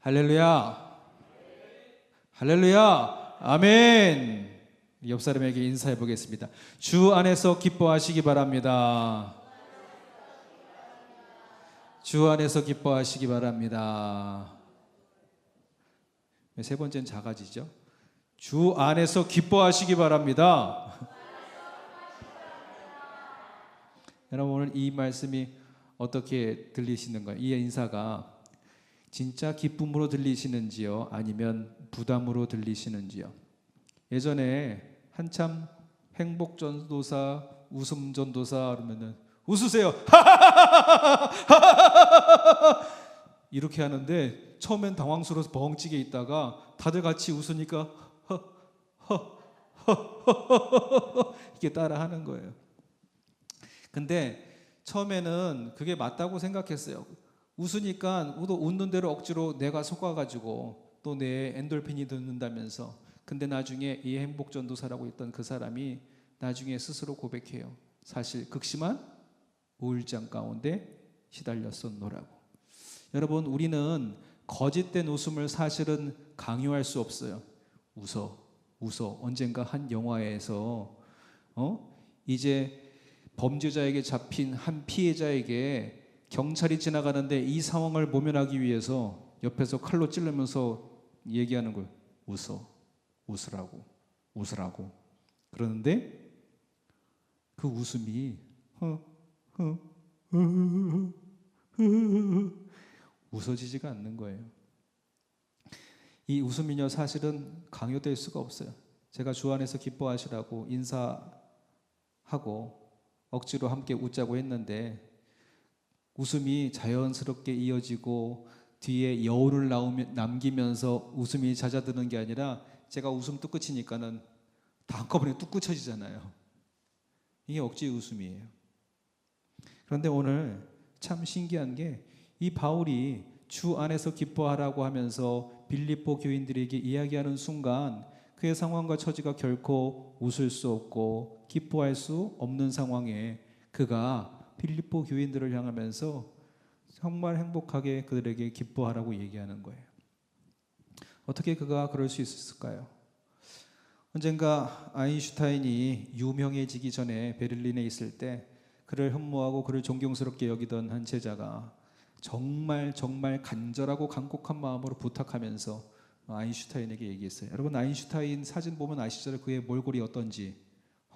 할렐루야. 할렐루야. 아멘. 옆 사람에게 인사해 보겠습니다. 주 안에서 기뻐하시기 바랍니다. 주 안에서 기뻐하시기 바랍니다. 세 번째는 작아지죠. 주 안에서 기뻐하시기 바랍니다. 여러분, 오늘 이 말씀이 어떻게 들리시는가요? 이 인사가 진짜 기쁨으로 들리시는지요? 아니면 부담으로 들리시는지요? 예전에 한참 행복전도사, 웃음전도사 그러면은 웃으세요. 이렇게 하는데 처음엔 당황스러워서 벙찌게 있다가 다들 같이 웃으니까 이렇게 따라 하는 거예요. 근데 처음에는 그게 맞다고 생각했어요. 웃으니까 웃는 대로 억지로 내가 속아가지고 또 내 엔돌핀이 듣는다면서. 근데 나중에 이 행복전도사라고 했던 그 사람이 나중에 스스로 고백해요. 사실 극심한 우울증 가운데 시달렸었노라고. 여러분, 우리는 거짓된 웃음을 사실은 강요할 수 없어요. 웃어. 언젠가 한 영화에서 이제 범죄자에게 잡힌 한 피해자에게 경찰이 지나가는데 이 상황을 모면하기 위해서 옆에서 칼로 찌르면서 얘기하는 거예요. 웃으라고. 그러는데 그 웃음이 웃어지지가 않는 거예요. 이 웃음이요, 사실은 강요될 수가 없어요. 제가 주 안에서 기뻐하시라고 인사하고 억지로 함께 웃자고 했는데 웃음이 자연스럽게 이어지고 뒤에 여운을 남기면서 웃음이 잦아드는 게 아니라 제가 웃음 뚝 끝이니까는 다 한꺼번에 뚝 끝쳐지잖아요. 이게 억지 웃음이에요. 그런데 오늘 참 신기한 게 이 바울이 주 안에서 기뻐하라고 하면서 빌립보 교인들에게 이야기하는 순간 그의 상황과 처지가 결코 웃을 수 없고 기뻐할 수 없는 상황에 그가 빌립보 교인들을 향하면서 정말 행복하게 그들에게 기뻐하라고 얘기하는 거예요. 어떻게 그가 그럴 수 있었을까요? 언젠가 아인슈타인이 유명해지기 전에 베를린에 있을 때 그를 흠모하고 그를 존경스럽게 여기던 한 제자가 정말 간절하고 간곡한 마음으로 부탁하면서 아인슈타인에게 얘기했어요. 여러분, 아인슈타인 사진 보면 아시죠? 그의 몰골이 어떤지.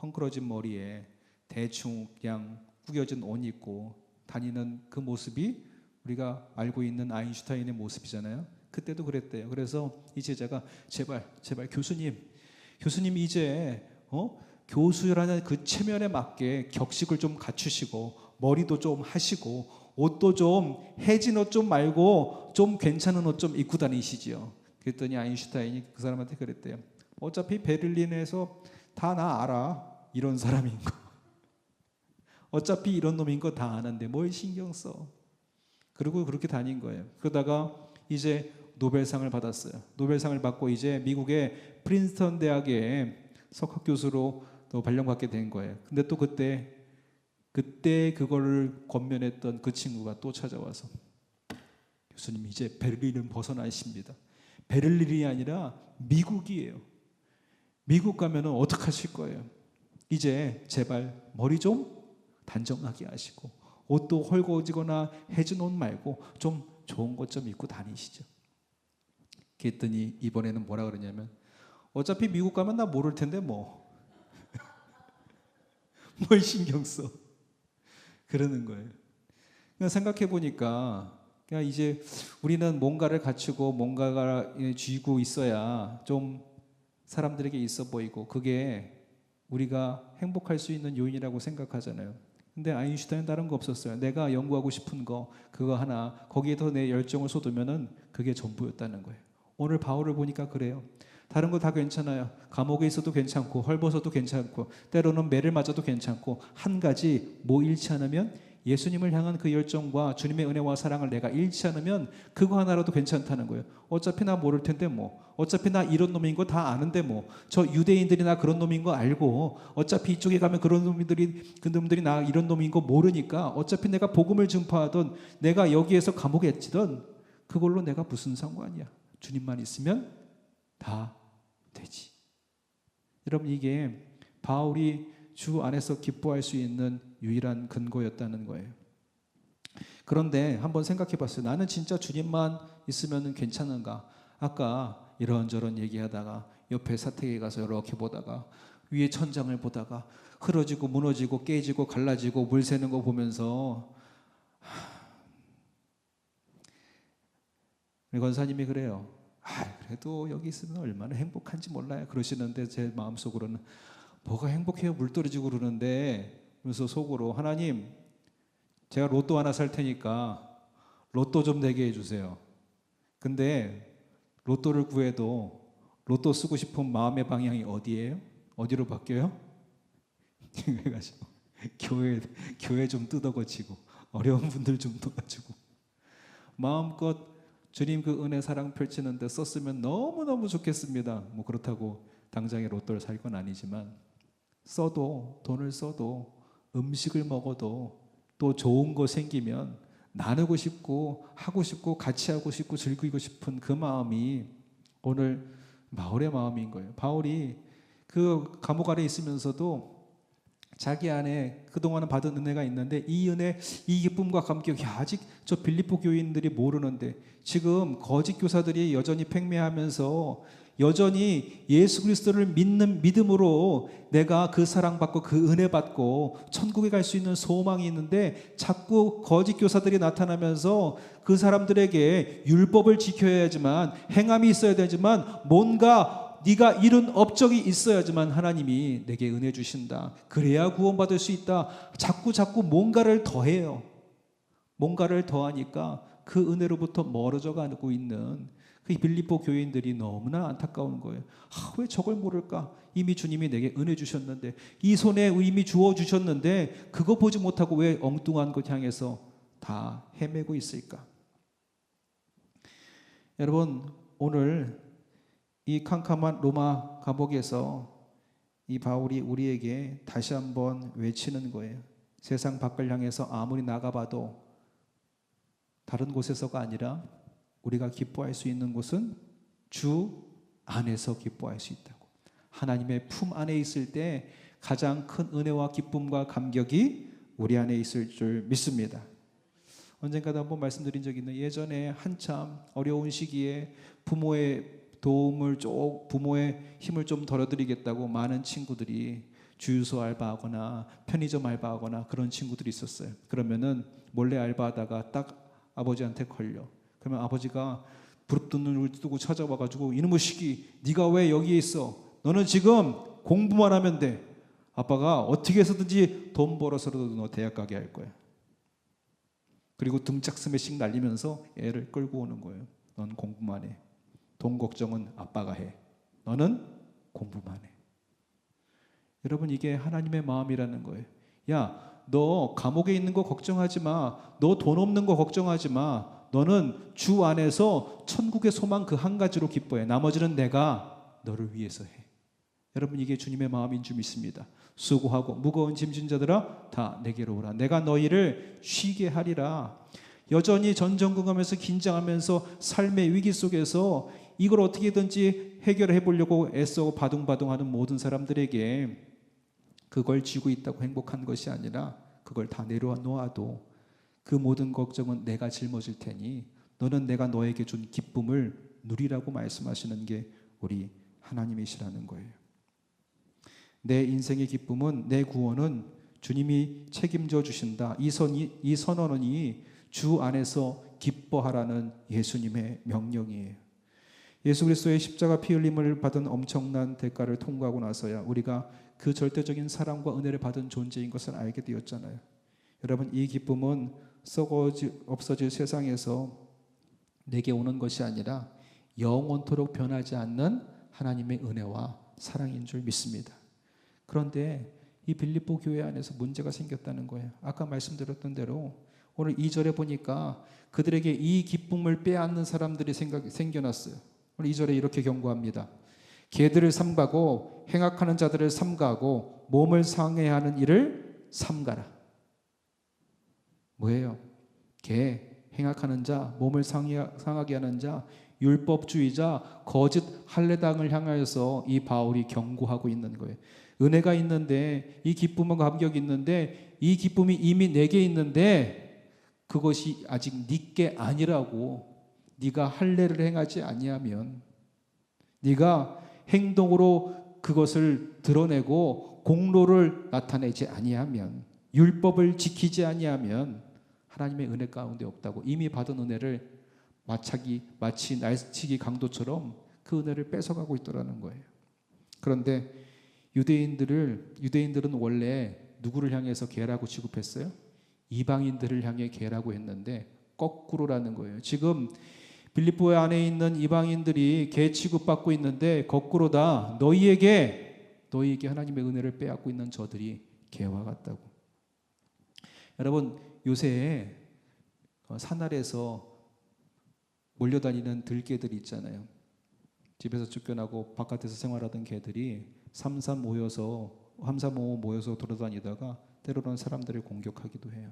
헝클어진 머리에 대충 그냥 구겨진 옷 입고 다니는 그 모습이 우리가 알고 있는 아인슈타인의 모습이잖아요. 그때도 그랬대요. 그래서 이 제자가 제발 교수님 이제 교수라는 그 체면에 맞게 격식을 좀 갖추시고 머리도 좀 하시고 옷도 좀 해진 옷 좀 말고 좀 괜찮은 옷 좀 입고 다니시지요. 그랬더니 아인슈타인이 그 사람한테 그랬대요. 어차피 베를린에서 다 나 알아. 이런 사람인 거. 어차피 이런 놈인 거 다 아는데 뭘 신경 써. 그리고 그렇게 다닌 거예요. 그러다가 이제 노벨상을 받았어요. 노벨상을 받고 이제 미국의 프린스턴 대학의 석학 교수로 또 발령받게 된 거예요. 근데 또 그때 그거를 권면했던 그 친구가 또 찾아와서 교수님, 이제 베를린은 벗어나십니다. 베를린이 아니라 미국이에요. 미국 가면은 어떻게 하실 거예요? 이제 제발 머리 좀 단정하게 하시고 옷도 헐거워지거나 해진 옷 말고 좀 좋은 것 좀 입고 다니시죠. 그랬더니 이번에는 뭐라 그러냐면 어차피 미국 가면 나 모를 텐데 뭘 신경 써. 그러는 거예요. 그냥 생각해 보니까 그냥 이제 우리는 뭔가를 갖추고 뭔가가 쥐고 있어야 좀 사람들에게 있어 보이고 그게 우리가 행복할 수 있는 요인이라고 생각하잖아요. 근데 아인슈타인은 다른 거 없었어요. 내가 연구하고 싶은 거 그거 하나 거기에 더 내 열정을 쏟으면은 그게 전부였다는 거예요. 오늘 바울을 보니까 그래요. 다른 거 다 괜찮아요. 감옥에 있어도 괜찮고 헐벗어도 괜찮고 때로는 매를 맞아도 괜찮고 한 가지 뭐 잃지 않으면 예수님을 향한 그 열정과 주님의 은혜와 사랑을 내가 잃지 않으면 그거 하나라도 괜찮다는 거예요. 어차피 나 모를 텐데 어차피 나 이런 놈인 거 다 아는데 저 유대인들이 나 그런 놈인 거 알고 어차피 이쪽에 가면 그런 놈들이 나 이런 놈인 거 모르니까 어차피 내가 복음을 증파하던 내가 여기에서 감옥에 있지던 그걸로 내가 무슨 상관이야. 주님만 있으면 다 되지. 여러분, 이게 바울이 주 안에서 기뻐할 수 있는 유일한 근거였다는 거예요. 그런데 한번 생각해 봤어요. 나는 진짜 주님만 있으면 괜찮은가? 아까 이런저런 얘기하다가 옆에 사택에 가서 이렇게 보다가 위에 천장을 보다가 흐러지고 무너지고 깨지고 갈라지고 물 새는 거 보면서 권사님이 그래요. 그래도 여기 있으면 얼마나 행복한지 몰라요. 그러시는데 제 마음속으로는 뭐가 행복해요? 물 떨어지고 그러는데. 그래서 속으로 하나님, 제가 로또 하나 살 테니까 로또 좀 내게 해주세요. 근데 로또를 구해도 로또 쓰고 싶은 마음의 방향이 어디예요? 어디로 바뀌어요? 그래가지고 교회 좀 뜯어고치고 어려운 분들 좀 도와주고 마음껏 주님 그 은혜 사랑 펼치는 데 썼으면 너무너무 좋겠습니다. 뭐 그렇다고 당장에 로또를 살 건 아니지만 돈을 써도 음식을 먹어도 또 좋은 거 생기면 나누고 싶고 하고 싶고 같이 하고 싶고 즐기고 싶은 그 마음이 오늘 바울의 마음인 거예요. 바울이 그 감옥 안에 있으면서도 자기 안에 그동안은 받은 은혜가 있는데 이 은혜, 이 기쁨과 감격이 아직 저 빌립보 교인들이 모르는데 지금 거짓 교사들이 여전히 팽배하면서 여전히 예수 그리스도를 믿는 믿음으로 내가 그 사랑받고 그 은혜 받고 천국에 갈 수 있는 소망이 있는데 자꾸 거짓 교사들이 나타나면서 그 사람들에게 율법을 지켜야 하지만 행함이 있어야 되지만 뭔가 네가 이룬 업적이 있어야지만 하나님이 내게 은혜 주신다. 그래야 구원받을 수 있다. 자꾸 뭔가를 더해요. 뭔가를 더하니까 그 은혜로부터 멀어져 가고 있는 그 빌립보 교인들이 너무나 안타까운 거예요. 왜 저걸 모를까? 이미 주님이 내게 은혜 주셨는데 이 손에 이미 주어 주셨는데 그거 보지 못하고 왜 엉뚱한 것 향해서 다 헤매고 있을까? 여러분, 오늘 이 캄캄한 로마 감옥에서 이 바울이 우리에게 다시 한번 외치는 거예요. 세상 밖을 향해서 아무리 나가봐도 다른 곳에서가 아니라 우리가 기뻐할 수 있는 곳은 주 안에서 기뻐할 수 있다고. 하나님의 품 안에 있을 때 가장 큰 은혜와 기쁨과 감격이 우리 안에 있을 줄 믿습니다. 언젠가도 한번 말씀드린 적이 있는데 예전에 한참 어려운 시기에 부모의 힘을 좀 덜어드리겠다고 많은 친구들이 주유소 알바하거나 편의점 알바하거나 그런 친구들이 있었어요. 그러면은 몰래 알바하다가 딱 아버지한테 걸려. 그러면 아버지가 부릅뜬 눈을 뜨고 찾아와가지고 이놈의 시기 네가 왜 여기에 있어? 너는 지금 공부만 하면 돼. 아빠가 어떻게 해서든지 돈 벌어서라도 너 대학 가게 할 거야. 그리고 등짝 스매싱 날리면서 애를 끌고 오는 거예요. 넌 공부만 해. 돈 걱정은 아빠가 해. 너는 공부만 해. 여러분, 이게 하나님의 마음이라는 거예요. 야, 너 감옥에 있는 거 걱정하지 마. 너 돈 없는 거 걱정하지 마. 너는 주 안에서 천국의 소망 그 한 가지로 기뻐해. 나머지는 내가 너를 위해서 해. 여러분, 이게 주님의 마음인 줄 믿습니다. 수고하고 무거운 짐진 자들아 다 내게로 오라. 내가 너희를 쉬게 하리라. 여전히 전전긍긍하면서 긴장하면서 삶의 위기 속에서 이걸 어떻게든지 해결해 보려고 애써 바둥바둥하는 모든 사람들에게 그걸 쥐고 있다고 행복한 것이 아니라 그걸 다 내려놓아도 그 모든 걱정은 내가 짊어질 테니 너는 내가 너에게 준 기쁨을 누리라고 말씀하시는 게 우리 하나님이시라는 거예요. 내 인생의 기쁨은, 내 구원은 주님이 책임져 주신다. 이 선언이 주 안에서 기뻐하라는 예수님의 명령이에요. 예수 그리스도의 십자가 피 흘림을 받은 엄청난 대가를 통과하고 나서야 우리가 그 절대적인 사랑과 은혜를 받은 존재인 것을 알게 되었잖아요. 여러분, 이 기쁨은 없어질 세상에서 내게 오는 것이 아니라 영원토록 변하지 않는 하나님의 은혜와 사랑인 줄 믿습니다. 그런데 이 빌립보 교회 안에서 문제가 생겼다는 거예요. 아까 말씀드렸던 대로 오늘 2절에 보니까 그들에게 이 기쁨을 빼앗는 사람들이 생겨났어요. 오늘 2절에 이렇게 경고합니다. 개들을 삼가고 행악하는 자들을 삼가하고 몸을 상해하는 일을 삼가라. 뭐예요? 개, 행악하는 자, 몸을 상하게 하는 자, 율법주의자, 거짓 할례당을 향하여서 이 바울이 경고하고 있는 거예요. 은혜가 있는데, 이 기쁨과 감격이 있는데, 이 기쁨이 이미 내게 있는데 그것이 아직 네게 아니라고. 네가 할례를 행하지 아니하면, 네가 행동으로 그것을 드러내고 공로를 나타내지 아니하면, 율법을 지키지 아니하면 하나님의 은혜 가운데 없다고. 이미 받은 은혜를 마치 날치기 강도처럼 그 은혜를 뺏어가고 있더라는 거예요. 그런데 유대인들은 원래 누구를 향해서 개라고 취급했어요? 이방인들을 향해 개라고 했는데 거꾸로라는 거예요. 지금 빌립보 안에 있는 이방인들이 개 취급받고 있는데 거꾸로다. 너희에게 하나님의 은혜를 빼앗고 있는 저들이 개와 같다고. 여러분, 요새 산알에서 몰려다니는 들개들이 있잖아요. 집에서 쫓겨나고 바깥에서 생활하던 개들이 삼삼오오 모여서 돌아다니다가 때로는 사람들을 공격하기도 해요.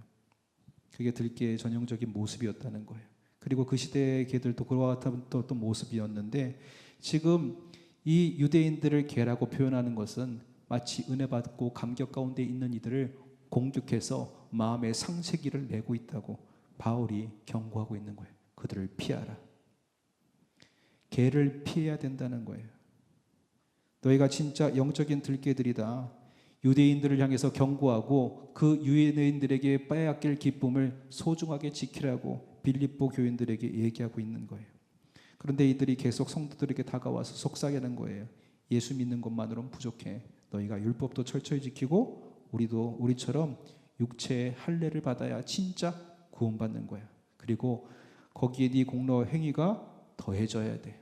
그게 들개의 전형적인 모습이었다는 거예요. 그리고 그 시대의 개들도 그와 같은 또 모습이었는데, 지금 이 유대인들을 개라고 표현하는 것은 마치 은혜 받고 감격 가운데 있는 이들을 공격해서 마음의 상처기를 내고 있다고 바울이 경고하고 있는 거예요. 그들을 피하라. 개를 피해야 된다는 거예요. 너희가 진짜 영적인 들개들이다. 유대인들을 향해서 경고하고 그 유대인들에게 빼앗길 기쁨을 소중하게 지키라고 빌립보 교인들에게 얘기하고 있는 거예요. 그런데 이들이 계속 성도들에게 다가와서 속삭이는 거예요. 예수 믿는 것만으로는 부족해. 너희가 율법도 철저히 지키고 우리처럼 육체의 할례를 받아야 진짜 구원받는 거야. 그리고 거기에 네 공로와 행위가 더해져야 돼.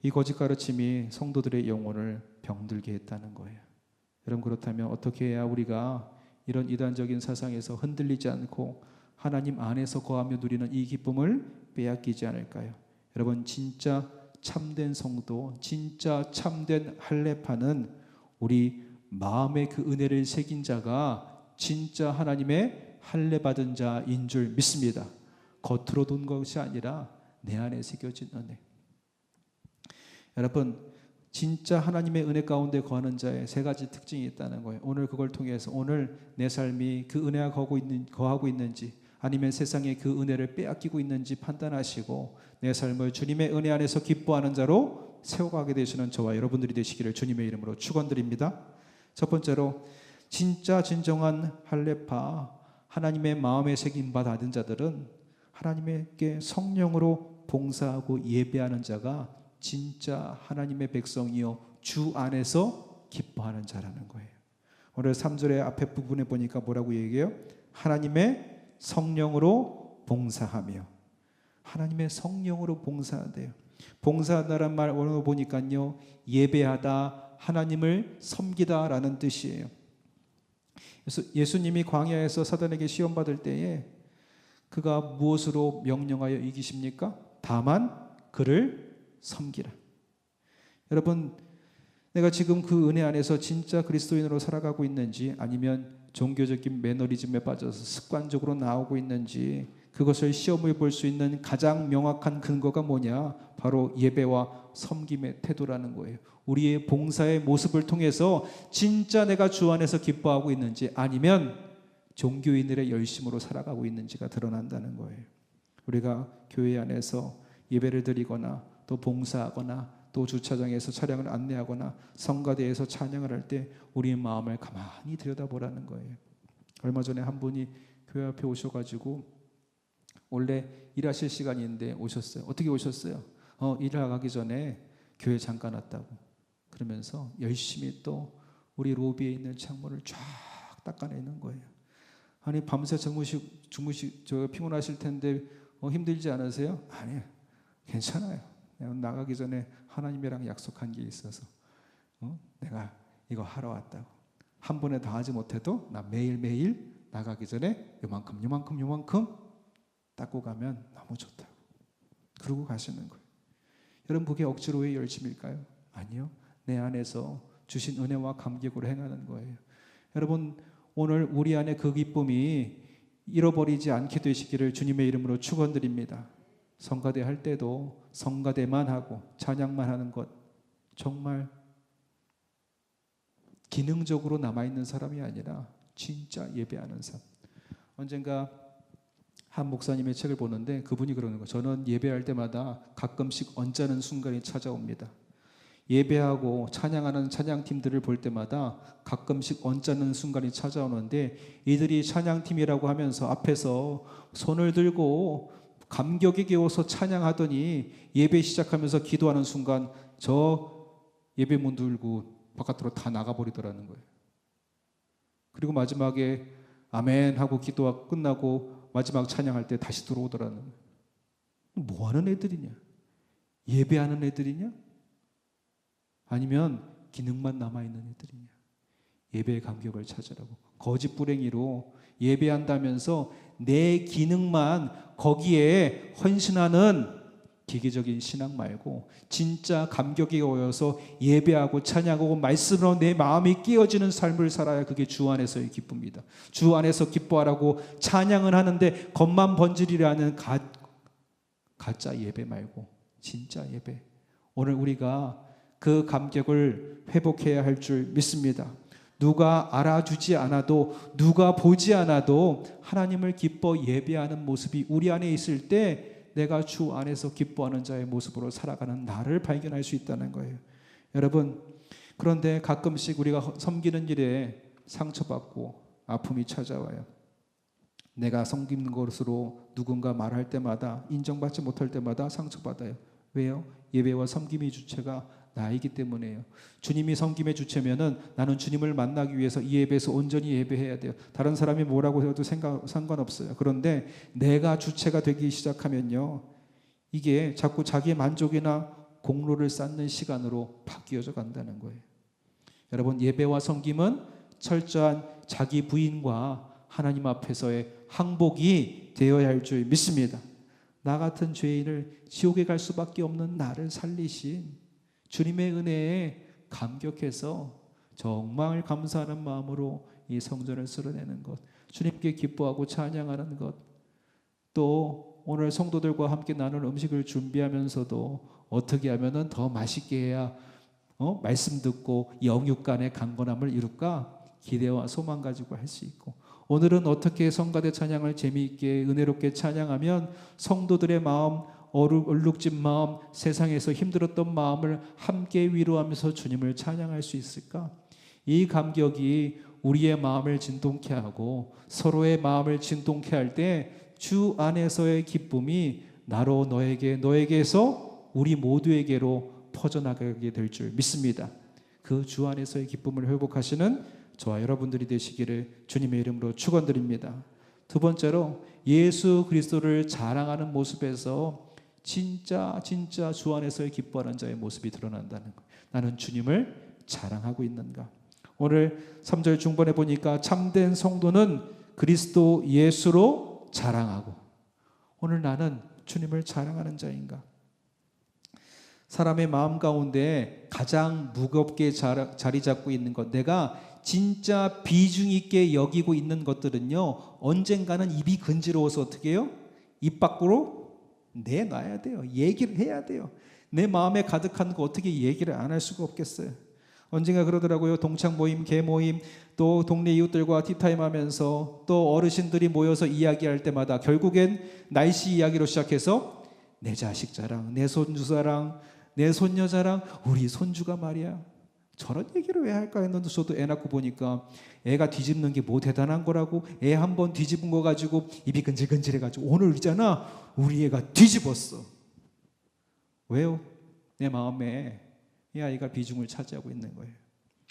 이 거짓 가르침이 성도들의 영혼을 병들게 했다는 거예요. 여러분, 그렇다면 어떻게 해야 우리가 이런 이단적인 사상에서 흔들리지 않고 하나님 안에서 거하며 누리는 이 기쁨을 빼앗기지 않을까요? 여러분, 진짜 참된 성도, 진짜 참된 할례파는 우리 마음에 그 은혜를 새긴 자가 진짜 하나님의 할례 받은 자인 줄 믿습니다. 겉으로 돈 것이 아니라 내 안에 새겨진 은혜. 여러분, 진짜 하나님의 은혜 가운데 거하는 자의 세 가지 특징이 있다는 거예요. 오늘 그걸 통해서 오늘 내 삶이 그 은혜가 거하고 있는지, 아니면 세상에 그 은혜를 빼앗기고 있는지 판단하시고 내 삶을 주님의 은혜 안에서 기뻐하는 자로 세워가게 되시는 저와 여러분들이 되시기를 주님의 이름으로 축원드립니다. 첫 번째로, 진짜 진정한 할례파, 하나님의 마음에 새긴 바 받은 자들은 하나님께 성령으로 봉사하고 예배하는 자가 진짜 하나님의 백성이요 주 안에서 기뻐하는 자라는 거예요. 오늘 3절의 앞에 부분에 보니까 뭐라고 얘기해요? 하나님의 성령으로 봉사하며. 하나님의 성령으로 봉사한대요. 봉사하다란 말 오늘 보니까요, 예배하다, 하나님을 섬기다라는 뜻이에요. 그래서 예수님이 광야에서 사단에게 시험 받을 때에 그가 무엇으로 명령하여 이기십니까? 다만 그를 섬기라. 여러분, 내가 지금 그 은혜 안에서 진짜 그리스도인으로 살아가고 있는지, 아니면 종교적인 매너리즘에 빠져서 습관적으로 나오고 있는지, 그것을 시험해 볼 수 있는 가장 명확한 근거가 뭐냐? 바로 예배와 섬김의 태도라는 거예요. 우리의 봉사의 모습을 통해서 진짜 내가 주 안에서 기뻐하고 있는지, 아니면 종교인들의 열심으로 살아가고 있는지가 드러난다는 거예요. 우리가 교회 안에서 예배를 드리거나 또 봉사하거나 또 주차장에서 차량을 안내하거나 성가대에서 찬양을 할 때 우리의 마음을 가만히 들여다보라는 거예요. 얼마 전에 한 분이 교회 앞에 오셔가지고 원래 일하실 시간인데 오셨어요. 어떻게 오셨어요? 일하러 가기 전에 교회 잠깐 왔다고. 그러면서 열심히 또 우리 로비에 있는 창문을 쫙 닦아내는 거예요. 아니, 밤새 피곤하실 텐데 힘들지 않으세요? 아니요, 괜찮아요. 나가기 전에 하나님이랑 약속한 게 있어서 내가 이거 하러 왔다고. 한 번에 다 하지 못해도 나 매일매일 나가기 전에 요만큼 닦고 가면 너무 좋다고. 그러고 가시는 거예요. 여러분, 그게 억지로의 열심일까요? 아니요. 내 안에서 주신 은혜와 감격으로 행하는 거예요. 여러분, 오늘 우리 안에 그 기쁨이 잃어버리지 않게 되시기를 주님의 이름으로 축원드립니다. 성가대 할 때도 성가대만 하고 찬양만 하는 것, 정말 기능적으로 남아있는 사람이 아니라 진짜 예배하는 삶. 언젠가 한 목사님의 책을 보는데 그분이 그러는 거예요. 저는 예배할 때마다 가끔씩 언짢은 순간이 찾아옵니다. 예배하고 찬양하는 찬양팀들을 볼 때마다 가끔씩 언짢은 순간이 찾아오는데, 이들이 찬양팀이라고 하면서 앞에서 손을 들고 감격에 겨워서 찬양하더니 예배 시작하면서 기도하는 순간 저 예배 문 들고 바깥으로 다 나가버리더라는 거예요. 그리고 마지막에 아멘 하고 기도가 끝나고 마지막 찬양할 때 다시 들어오더라는 거예요. 뭐 하는 애들이냐? 예배하는 애들이냐? 아니면 기능만 남아있는 애들이냐? 예배의 감격을 찾으라고. 거짓 불행이로 예배한다면서 내 기능만 거기에 헌신하는 기계적인 신앙 말고 진짜 감격에 오여서 예배하고 찬양하고 말씀으로 내 마음이 깨어지는 삶을 살아야 그게 주 안에서의 기쁨이다. 주 안에서 기뻐하라고 찬양은 하는데 겉만 번지르라는 가짜 예배 말고 진짜 예배. 오늘 우리가 그 감격을 회복해야 할 줄 믿습니다. 누가 알아주지 않아도, 누가 보지 않아도 하나님을 기뻐 예배하는 모습이 우리 안에 있을 때 내가 주 안에서 기뻐하는 자의 모습으로 살아가는 나를 발견할 수 있다는 거예요. 여러분, 그런데 가끔씩 우리가 섬기는 일에 상처받고 아픔이 찾아와요. 내가 섬기는 것으로 누군가 말할 때마다, 인정받지 못할 때마다 상처받아요. 왜요? 예배와 섬김의 주체가 나이기 때문에요. 주님이 섬김의 주체면은 나는 주님을 만나기 위해서 이 예배에서 온전히 예배해야 돼요. 다른 사람이 뭐라고 해도 상관없어요. 그런데 내가 주체가 되기 시작하면요, 이게 자꾸 자기의 만족이나 공로를 쌓는 시간으로 바뀌어져 간다는 거예요. 여러분, 예배와 섬김은 철저한 자기 부인과 하나님 앞에서의 항복이 되어야 할 줄 믿습니다. 나 같은 죄인을 지옥에 갈 수밖에 없는 나를 살리신 주님의 은혜에 감격해서 정말 감사하는 마음으로 이 성전을 쓸어내는 것, 주님께 기뻐하고 찬양하는 것, 또 오늘 성도들과 함께 나눌 음식을 준비하면서도 어떻게 하면 더 맛있게 해야 말씀 듣고 영육 간의 강건함을 이룰까 기대와 소망 가지고 할 수 있고, 오늘은 어떻게 성가대 찬양을 재미있게 은혜롭게 찬양하면 성도들의 마음, 얼룩진 마음, 세상에서 힘들었던 마음을 함께 위로하면서 주님을 찬양할 수 있을까? 이 감격이 우리의 마음을 진동케 하고 서로의 마음을 진동케 할 때 주 안에서의 기쁨이 나로 너에게, 너에게서 우리 모두에게로 퍼져나가게 될 줄 믿습니다. 그 주 안에서의 기쁨을 회복하시는 저와 여러분들이 되시기를 주님의 이름으로 축원드립니다. 두 번째로, 예수 그리스도를 자랑하는 모습에서 진짜 주 안에서의 기뻐하는 자의 모습이 드러난다는 거예요. 나는 주님을 자랑하고 있는가? 오늘 3절 중반에 보니까 참된 성도는 그리스도 예수로 자랑하고, 오늘 나는 주님을 자랑하는 자인가? 사람의 마음 가운데 가장 무겁게 자리 잡고 있는 것, 내가 진짜 비중 있게 여기고 있는 것들은요, 언젠가는 입이 근지러워서 어떻게 해요? 입 밖으로 내놔야 돼요. 얘기를 해야 돼요. 내 마음에 가득한 거 어떻게 얘기를 안 할 수가 없겠어요. 언젠가 그러더라고요. 동창 모임, 개 모임, 또 동네 이웃들과 티타임 하면서 또 어르신들이 모여서 이야기할 때마다 결국엔 날씨 이야기로 시작해서 내 자식 자랑, 내 손주 자랑, 내 손녀 자랑, 우리 손주가 말이야. 저런 얘기를 왜 할까 했는데 저도 애 낳고 보니까 애가 뒤집는 게 뭐 대단한 거라고. 애 한 번 뒤집은 거 가지고 입이 근질근질해가지고 오늘 있잖아, 우리 애가 뒤집었어. 왜요? 내 마음에 이 아이가 비중을 차지하고 있는 거예요.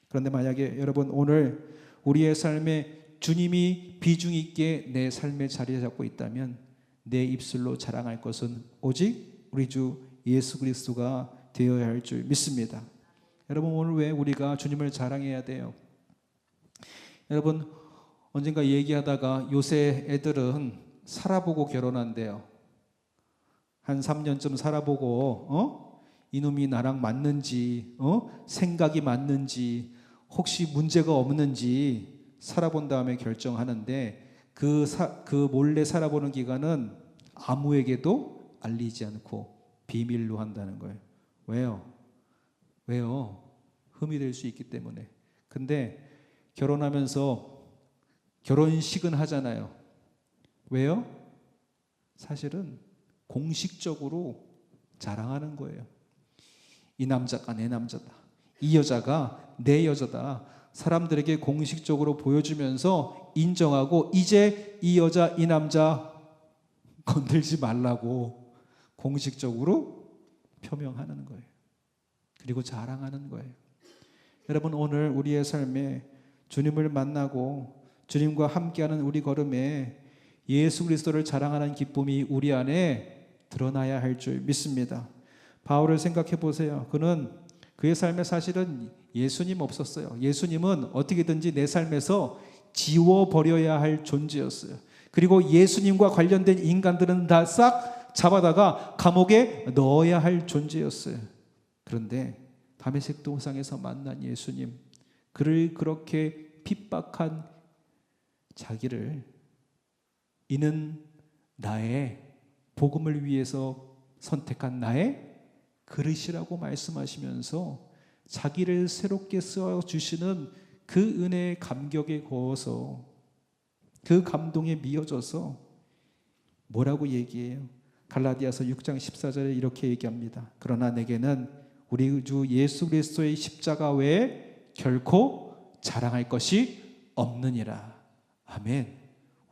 그런데 만약에 여러분 오늘 우리의 삶에 주님이 비중 있게 내 삶에 자리 잡고 있다면 내 입술로 자랑할 것은 오직 우리 주 예수 그리스도가 되어야 할 줄 믿습니다. 여러분, 오늘 왜 우리가 주님을 자랑해야 돼요? 여러분, 언젠가 얘기하다가 요새 애들은 살아보고 결혼한대요. 한 3년쯤 살아보고 이놈이 나랑 맞는지, 생각이 맞는지, 혹시 문제가 없는지 살아본 다음에 결정하는데, 그 몰래 살아보는 기간은 아무에게도 알리지 않고 비밀로 한다는 거예요. 왜요? 왜요? 흠이 될 수 있기 때문에. 근데 결혼하면서 결혼식은 하잖아요. 왜요? 사실은 공식적으로 자랑하는 거예요. 이 남자가 내 남자다. 이 여자가 내 여자다. 사람들에게 공식적으로 보여주면서 인정하고 이제 이 여자, 이 남자 건들지 말라고 공식적으로 표명하는 거예요. 그리고 자랑하는 거예요. 여러분, 오늘 우리의 삶에 주님을 만나고 주님과 함께하는 우리 걸음에 예수 그리스도를 자랑하는 기쁨이 우리 안에 드러나야 할 줄 믿습니다. 바울을 생각해 보세요. 그의 삶에 사실은 예수님 없었어요. 예수님은 어떻게든지 내 삶에서 지워버려야 할 존재였어요. 그리고 예수님과 관련된 인간들은 다 싹 잡아다가 감옥에 넣어야 할 존재였어요. 그런데 다메섹 동상에서 만난 예수님, 그를 그렇게 핍박한 자기를 이는 나의 복음을 위해서 선택한 나의 그릇이라고 말씀하시면서 자기를 새롭게 써주시는 그 은혜의 감격에 거어서 그 감동에 미어져서 뭐라고 얘기해요? 갈라디아서 6장 14절에 이렇게 얘기합니다. 그러나 내게는 우리 주 예수 그리스도의 십자가 외에 결코 자랑할 것이 없느니라. 아멘.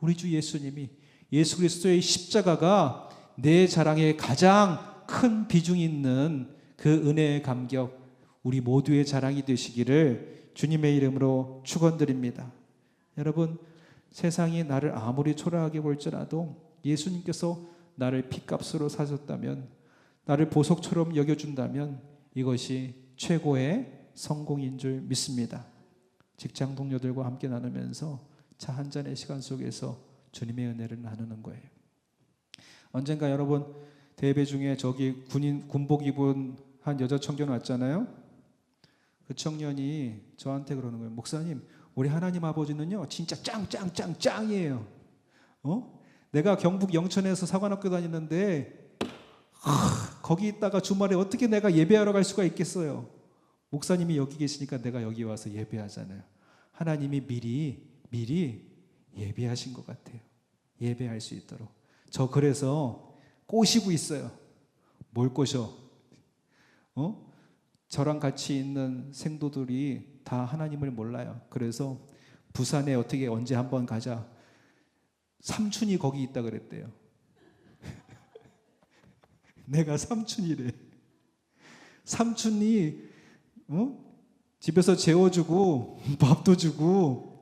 우리 주 예수님이, 예수 그리스도의 십자가가 내 자랑에 가장 큰 비중이 있는 그 은혜의 감격, 우리 모두의 자랑이 되시기를 주님의 이름으로 축원드립니다. 여러분, 세상이 나를 아무리 초라하게 볼지라도 예수님께서 나를 핏값으로 사셨다면, 나를 보석처럼 여겨준다면 이것이 최고의 성공인 줄 믿습니다. 직장 동료들과 함께 나누면서 차 한 잔의 시간 속에서 주님의 은혜를 나누는 거예요. 언젠가 여러분, 대회 중에 저기 군복 입은 한 여자 청년 왔잖아요. 그 청년이 저한테 그러는 거예요. 목사님, 우리 하나님 아버지는요 진짜 짱이에요. 내가 경북 영천에서 사관학교 다니는데 거기 있다가 주말에 어떻게 내가 예배하러 갈 수가 있겠어요. 목사님이 여기 계시니까 내가 여기 와서 예배하잖아요. 하나님이 미리 예배하신 것 같아요. 예배할 수 있도록. 저 그래서 꼬시고 있어요. 뭘 꼬셔? 저랑 같이 있는 생도들이 다 하나님을 몰라요. 그래서 부산에 어떻게 언제 한번 가자. 삼촌이 거기 있다 그랬대요. 내가 삼촌이래. 삼촌이 집에서 재워주고 밥도 주고,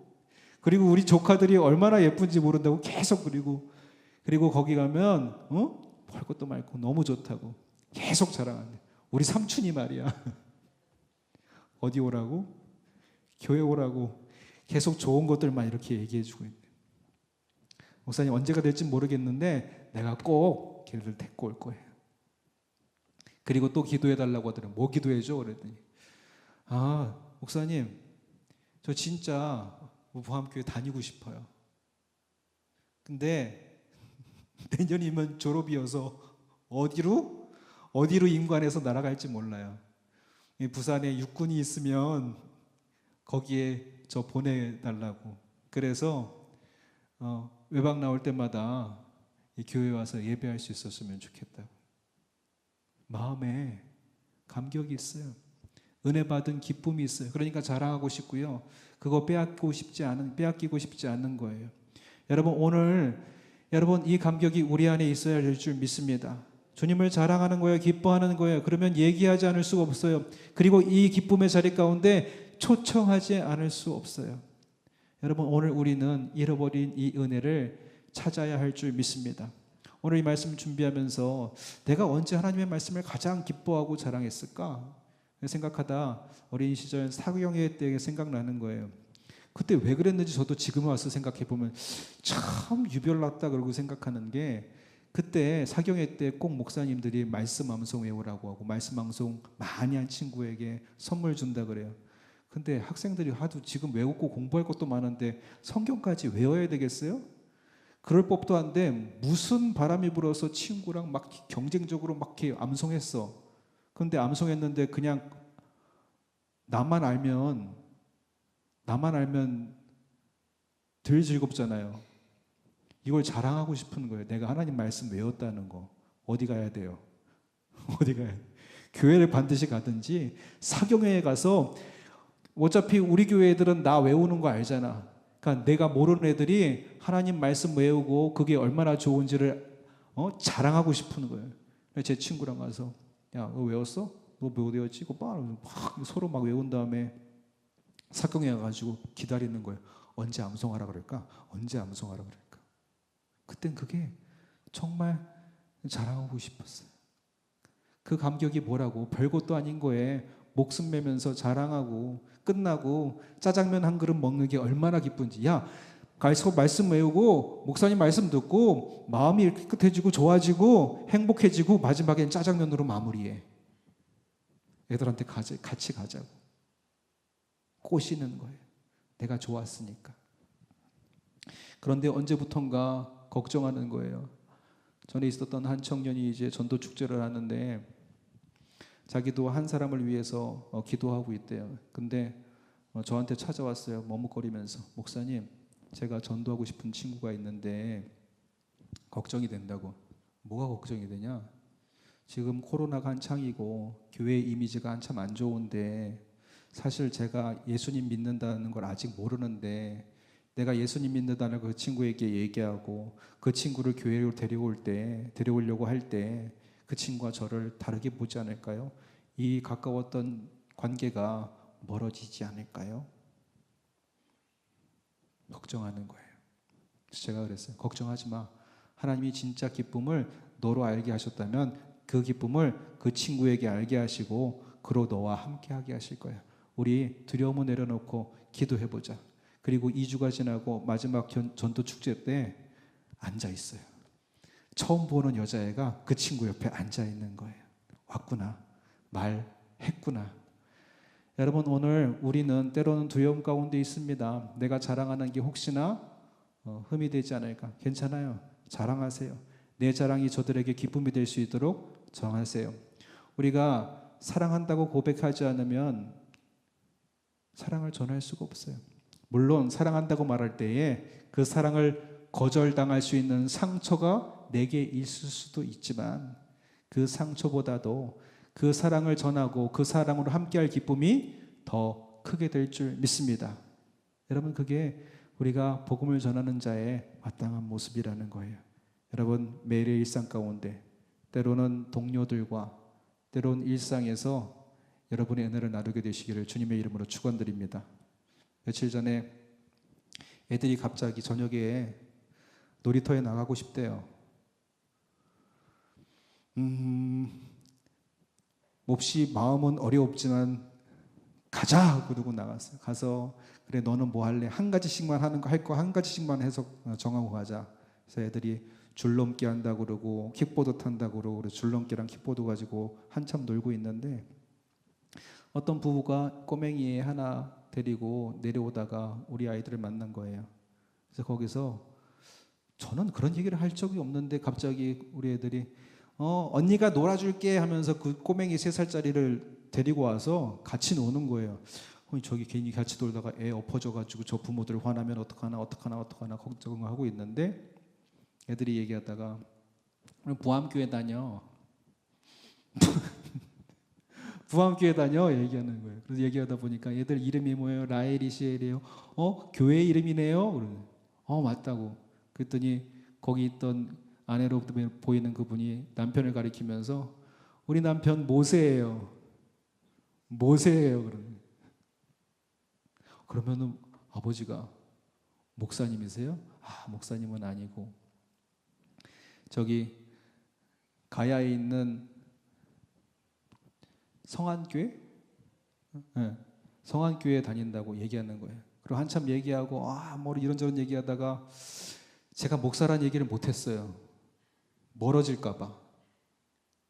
그리고 우리 조카들이 얼마나 예쁜지 모른다고 계속 그리고 거기 가면 볼 것도 많고 너무 좋다고 계속 자랑한대. 우리 삼촌이 말이야. 어디 오라고? 교회 오라고 계속 좋은 것들만 이렇게 얘기해주고 있네. 목사님, 언제가 될지 모르겠는데 내가 꼭 걔를 데리고 올 거예요. 그리고 또 기도해달라고 하더라고요. 뭐 기도해줘? 그랬더니 목사님, 저 진짜 부함교회 다니고 싶어요. 근데 내년이면 졸업이어서 어디로 인관해서 날아갈지 몰라요. 부산에 육군이 있으면 거기에 저 보내달라고. 그래서 외박 나올 때마다 이 교회 와서 예배할 수 있었으면 좋겠다고. 마음에 감격이 있어요. 은혜 받은 기쁨이 있어요. 그러니까 자랑하고 싶고요. 그거 빼앗기고 싶지 않는 거예요. 여러분, 오늘 이 감격이 우리 안에 있어야 될 줄 믿습니다. 주님을 자랑하는 거예요. 기뻐하는 거예요. 그러면 얘기하지 않을 수가 없어요. 그리고 이 기쁨의 자리 가운데 초청하지 않을 수 없어요. 여러분, 오늘 우리는 잃어버린 이 은혜를 찾아야 할 줄 믿습니다. 오늘 이 말씀 준비하면서 내가 언제 하나님의 말씀을 가장 기뻐하고 자랑했을까 생각하다 어린 시절 사경회 때 생각나는 거예요. 그때 왜 그랬는지 저도 지금 와서 생각해보면 참 유별났다 그러고 생각하는 게, 그때 사경회 때 꼭 목사님들이 말씀 암송 외우라고 하고 말씀 암송 많이 한 친구에게 선물 준다 그래요. 근데 학생들이 하도 지금 외우고 공부할 것도 많은데 성경까지 외워야 되겠어요? 그럴 법도 한데 무슨 바람이 불어서 친구랑 막 경쟁적으로 막 이렇게 암송했어. 그런데 암송했는데 그냥 나만 알면 덜 즐겁잖아요. 이걸 자랑하고 싶은 거예요. 내가 하나님 말씀 외웠다는 거. 어디 가야 돼요? 어디 가야 돼요? 교회를 반드시 가든지 사경회에 가서 어차피 우리 교회 애들은 나 외우는 거 알잖아. 그러니까 내가 모르는 애들이 하나님 말씀 외우고 그게 얼마나 좋은지를 자랑하고 싶은 거예요. 제 친구랑 가서 야, 너 외웠어? 너 뭐 외웠지? 막 서로 막 외운 다음에 사경회 가가지고 기다리는 거예요. 언제 암송하라 그럴까? 언제 암송하라 그럴까? 그땐 그게 정말 자랑하고 싶었어요. 그 감격이 뭐라고? 별것도 아닌 거에 목숨 매면서 자랑하고 끝나고 짜장면 한 그릇 먹는 게 얼마나 기쁜지. 야, 가서 말씀 외우고 목사님 말씀 듣고 마음이 깨끗해지고 좋아지고 행복해지고 마지막엔 짜장면으로 마무리해. 애들한테 같이 가자고. 꼬시는 거예요. 내가 좋았으니까. 그런데 언제부턴가 걱정하는 거예요. 전에 있었던 한 청년이 이제 전도 축제를 하는데 자기도 한 사람을 위해서 기도하고 있대요. 근데 저한테 찾아왔어요. 머뭇거리면서 목사님, 제가 전도하고 싶은 친구가 있는데 걱정이 된다고. 뭐가 걱정이 되냐? 지금 코로나가 한창이고 교회 이미지가 한참 안 좋은데 사실 제가 예수님 믿는다는 걸 아직 모르는데 내가 예수님 믿는다는 그 친구에게 얘기하고 그 친구를 교회로 데려오려고 할 때 그 친구와 저를 다르게 보지 않을까요? 이 가까웠던 관계가 멀어지지 않을까요? 걱정하는 거예요. 그래서 제가 그랬어요. 걱정하지 마. 하나님이 진짜 기쁨을 너로 알게 하셨다면 그 기쁨을 그 친구에게 알게 하시고 그로 너와 함께 하게 하실 거야. 우리 두려움을 내려놓고 기도해보자. 그리고 2주가 지나고 마지막 전도 축제 때 앉아 있어요. 처음 보는 여자애가 그 친구 옆에 앉아 있는 거예요. 왔구나. 말했구나. 여러분, 오늘 우리는 때로는 두려움 가운데 있습니다. 내가 자랑하는 게 혹시나 흠이 되지 않을까? 괜찮아요. 자랑하세요. 내 자랑이 저들에게 기쁨이 될 수 있도록 정하세요. 우리가 사랑한다고 고백하지 않으면 사랑을 전할 수가 없어요. 물론 사랑한다고 말할 때에 그 사랑을 거절당할 수 있는 상처가 내게 있을 수도 있지만 그 상처보다도 그 사랑을 전하고 그 사랑으로 함께할 기쁨이 더 크게 될 줄 믿습니다. 여러분, 그게 우리가 복음을 전하는 자의 마땅한 모습이라는 거예요. 여러분, 매일의 일상 가운데 때로는 동료들과 때로는 일상에서 여러분의 은혜를 나누게 되시기를 주님의 이름으로 축원드립니다. 며칠 전에 애들이 갑자기 저녁에 놀이터에 나가고 싶대요. 몹시 마음은 어렵지만 가자 하고 누구 나갔어요. 가서 그래 너는 뭐 할래? 한 가지씩만 하는 거 할 거 한 가지씩만 해서 정하고 가자. 그래서 애들이 줄넘기 한다고 그러고 킥보드 탄다고 그러고 줄넘기랑 킥보드 가지고 한참 놀고 있는데 어떤 부부가 꼬맹이 하나 데리고 내려오다가 우리 아이들을 만난 거예요. 그래서 거기서 저는 그런 얘기를 할 적이 없는데 갑자기 우리 애들이 언니가 놀아줄게 하면서 그 꼬맹이 3살짜리를 데리고 와서 같이 노는 거예요. 저기 괜히 같이 놀다가 애 엎어져가지고 저 부모들 화나면 어떡하나 걱정하고 있는데 애들이 얘기하다가 부암교회 다녀. 부암교회 다녀 얘기하는 거예요. 그래서 얘기하다 보니까 얘들 이름이 뭐예요? 라엘이 시엘이에요. 교회 이름이네요. 그러는. 맞다고. 그랬더니 거기 있던 아내로 보이는 그분이 남편을 가리키면서 우리 남편 모세예요. 모세예요. 그러면은 아버지가 목사님이세요? 목사님은 아니고 저기 가야에 있는 성안교회? 네, 성안교회에 다닌다고 얘기하는 거예요. 그리고 한참 얘기하고 뭐 이런저런 얘기하다가 제가 목사란 얘기를 못했어요. 멀어질까 봐.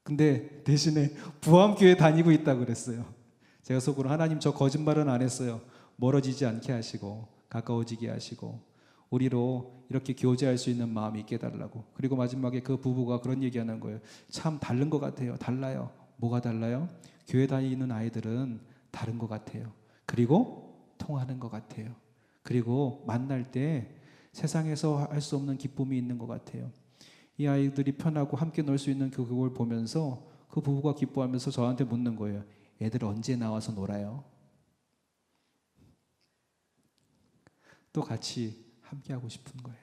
근데 대신에 부암교회 다니고 있다고 그랬어요. 제가 속으로 하나님 저 거짓말은 안 했어요. 멀어지지 않게 하시고 가까워지게 하시고 우리로 이렇게 교제할 수 있는 마음이 있게 해달라고. 그리고 마지막에 그 부부가 그런 얘기하는 거예요. 참 다른 것 같아요. 달라요. 뭐가 달라요? 교회 다니는 아이들은 다른 것 같아요. 그리고 통하는 것 같아요. 그리고 만날 때 세상에서 할 수 없는 기쁨이 있는 것 같아요. 이 아이들이 편하고 함께 놀 수 있는 그걸 보면서 그 부부가 기뻐하면서 저한테 묻는 거예요. 애들 언제 나와서 놀아요? 또 같이 함께 하고 싶은 거예요.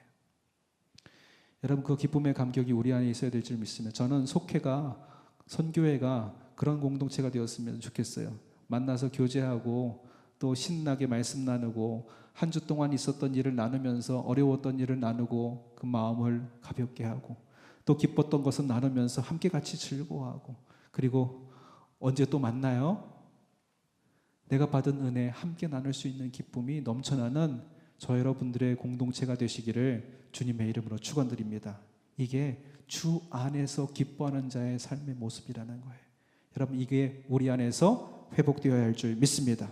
여러분, 그 기쁨의 감격이 우리 안에 있어야 될 줄 믿습니다. 저는 속회가, 선교회가 그런 공동체가 되었으면 좋겠어요. 만나서 교제하고 또 신나게 말씀 나누고 한 주 동안 있었던 일을 나누면서 어려웠던 일을 나누고 그 마음을 가볍게 하고 또 기뻤던 것은 나누면서 함께 같이 즐거워하고, 그리고 언제 또 만나요? 내가 받은 은혜 함께 나눌 수 있는 기쁨이 넘쳐나는 저 여러분들의 공동체가 되시기를 주님의 이름으로 축원드립니다. 이게 주 안에서 기뻐하는 자의 삶의 모습이라는 거예요. 여러분, 이게 우리 안에서 회복되어야 할 줄 믿습니다.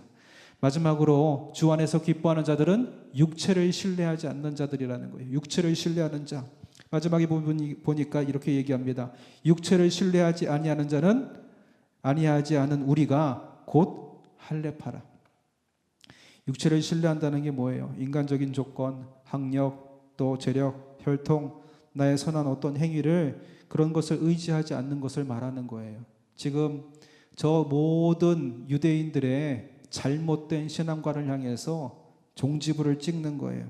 마지막으로 주 안에서 기뻐하는 자들은 육체를 신뢰하지 않는 자들이라는 거예요. 육체를 신뢰하는 자. 마지막에 보니까 이렇게 얘기합니다. 육체를 신뢰하지 아니하는 자는, 아니하지 않은 우리가 곧 할례파라. 육체를 신뢰한다는 게 뭐예요? 인간적인 조건, 학력, 또 재력, 혈통, 나의 선한 어떤 행위를, 그런 것을 의지하지 않는 것을 말하는 거예요. 지금 저 모든 유대인들의 잘못된 신앙관을 향해서 종지부를 찍는 거예요.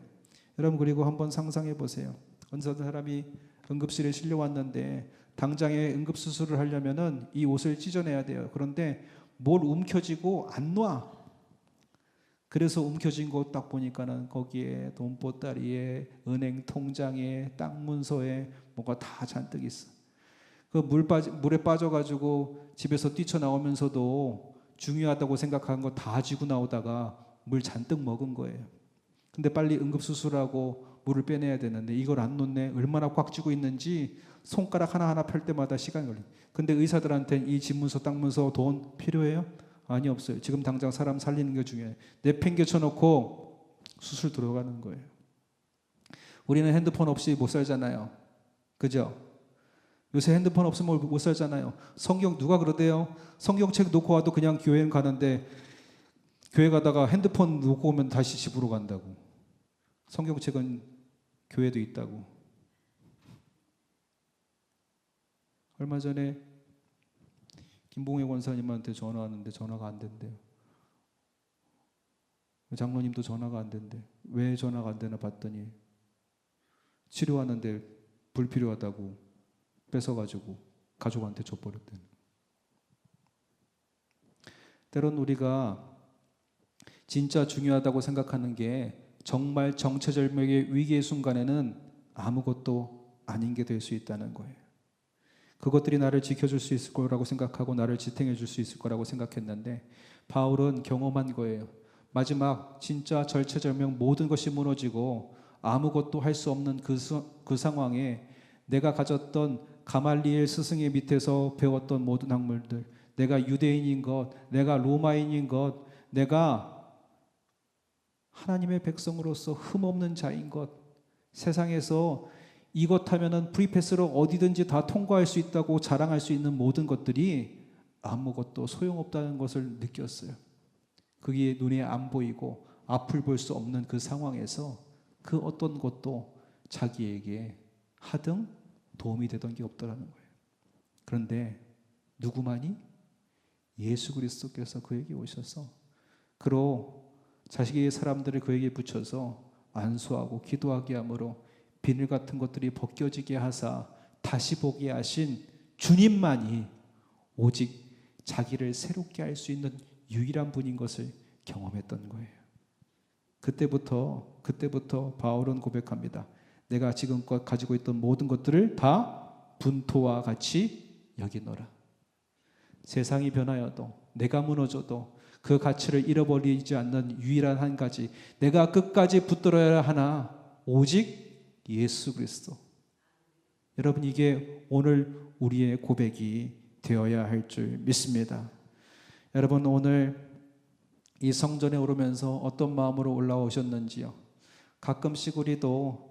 여러분, 그리고 한번 상상해 보세요. 어느 사람이 응급실에 실려왔는데 당장에 응급수술을 하려면은 이 옷을 찢어내야 돼요. 그런데 뭘 움켜쥐고 안 놔. 그래서 움켜진 거 딱 보니까는 거기에 돈보따리에, 은행 통장에, 땅 문서에 뭐가 다 잔뜩 있어. 그 물에 빠져가지고 집에서 뛰쳐나오면서도 중요하다고 생각한 거 다 쥐고 나오다가 물 잔뜩 먹은 거예요. 근데 빨리 응급수술하고 물을 빼내야 되는데 이걸 안 놓네. 얼마나 꽉 쥐고 있는지 손가락 하나하나 펼 때마다 시간이 걸려요. 근데 의사들한테는 이 집문서, 땅문서, 돈 필요해요? 아니, 없어요. 지금 당장 사람 살리는 게 중요해요. 내팽개쳐 놓고 수술 들어가는 거예요. 우리는 핸드폰 없이 못 살잖아요. 그죠? 요새 핸드폰 없으면 못 살잖아요. 성경 누가 그러대요? 성경책 놓고 와도 그냥 교회는 가는데 교회 가다가 핸드폰 놓고 오면 다시 집으로 간다고. 성경책은 교회도 있다고. 얼마 전에 김봉혜 권사님한테 전화하는데 전화가 안 된대요. 장로님도 전화가 안 된대. 왜 전화가 안 되나 봤더니 치료하는데 불필요하다고 뺏어가지고 가족한테 줘버렸대요. 때론 우리가 진짜 중요하다고 생각하는 게 정말 정체절명의 위기의 순간에는 아무것도 아닌 게 될 수 있다는 거예요. 그것들이 나를 지켜줄 수 있을 거라고 생각하고 나를 지탱해 줄 수 있을 거라고 생각했는데 바울은 경험한 거예요. 마지막 진짜 절체절명 모든 것이 무너지고 아무것도 할 수 없는 그 상황에 내가 가졌던 가말리엘 스승의 밑에서 배웠던 모든 학문들, 내가 유대인인 것, 내가 로마인인 것, 내가 하나님의 백성으로서 흠없는 자인 것, 세상에서 이것 하면은 프리패스로 어디든지 다 통과할 수 있다고 자랑할 수 있는 모든 것들이 아무것도 소용없다는 것을 느꼈어요. 그게 눈에 안 보이고 앞을 볼 수 없는 그 상황에서 그 어떤 것도 자기에게 하등 도움이 되던 게 없더라는 거예요. 그런데 누구만이? 예수 그리스도께서 그에게 오셔서 그로 자식의 사람들을 그에게 붙여서 안수하고 기도하게 함으로 비늘 같은 것들이 벗겨지게 하사 다시 보게 하신 주님만이 오직 자기를 새롭게 할 수 있는 유일한 분인 것을 경험했던 거예요. 그때부터 바울은 고백합니다. 내가 지금껏 가지고 있던 모든 것들을 다 분토와 같이 여기노라. 세상이 변하여도 내가 무너져도 그 가치를 잃어버리지 않는 유일한 한 가지, 내가 끝까지 붙들어야 하나, 오직 예수 그리스도. 여러분, 이게 오늘 우리의 고백이 되어야 할 줄 믿습니다. 여러분, 오늘 이 성전에 오르면서 어떤 마음으로 올라오셨는지요? 가끔씩 우리도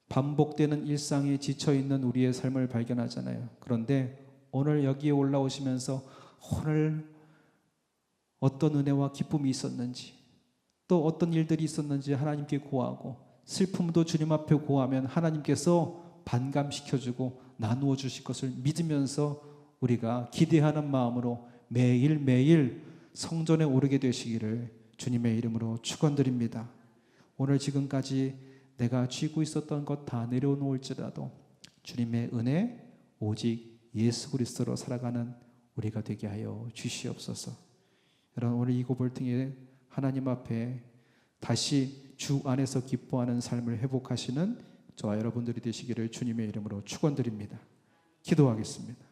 반복되는 일상에 지쳐있는 우리의 삶을 발견하잖아요. 그런데 오늘 여기에 올라오시면서 오늘 어떤 은혜와 기쁨이 있었는지, 또 어떤 일들이 있었는지 하나님께 고하고, 슬픔도 주님 앞에 고하면 하나님께서 반감시켜주고 나누어 주실 것을 믿으면서 우리가 기대하는 마음으로 매일매일 성전에 오르게 되시기를 주님의 이름으로 축원드립니다. 오늘 지금까지 내가 쥐고 있었던 것 다 내려놓을지라도 주님의 은혜 오직 예수 그리스도로 살아가는 우리가 되게 하여 주시옵소서. 여러분, 오늘 이 고백을 통해 하나님 앞에 다시 주 안에서 기뻐하는 삶을 회복하시는 저와 여러분들이 되시기를 주님의 이름으로 축원드립니다. 기도하겠습니다.